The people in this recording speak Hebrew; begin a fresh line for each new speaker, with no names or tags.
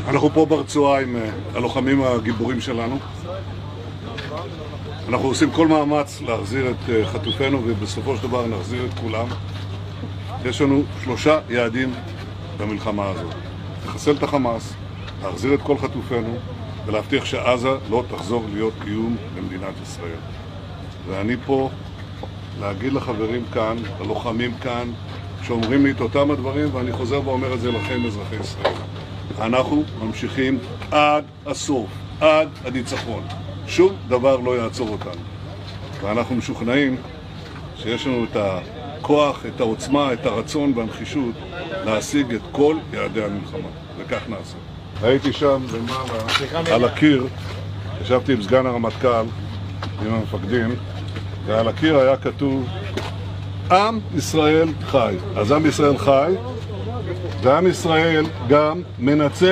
אנחנו פה ברצועה עם הלוחמים הגיבורים שלנו. אנחנו עושים כל מאמץ להחזיר את חטופינו, ובסופו של דבר נחזיר את כולם. יש לנו 3 יעדים במלחמה הזאת: לחסל את החמאס, להחזיר את כל חטופינו, ולהבטיח שעזה לא תחזור להיות איום למדינת ישראל. ואני פה להגיד לחברים כאן, ללוחמים כאן, שאומרים לי את אותם הדברים, ואני חוזר ואומר את זה לכם, אזרחי ישראל. אנחנו ממשיכים עד הסוף, עד הניצחון. שום דבר לא יעצור אותנו. ואנחנו משוכנעים שיש לנו את הכוח, את העוצמה, את הרצון והנחישות להשיג את כל יעדי המלחמה. וכך נעשה. הייתי שם למעלה, על הקיר, ישבתי עם סגן הרמטכ"ל, עם המפקדים, ועל הקיר היה כתוב, עם ישראל חי. אז עם ישראל חי, ועם ישראל גם מנצח.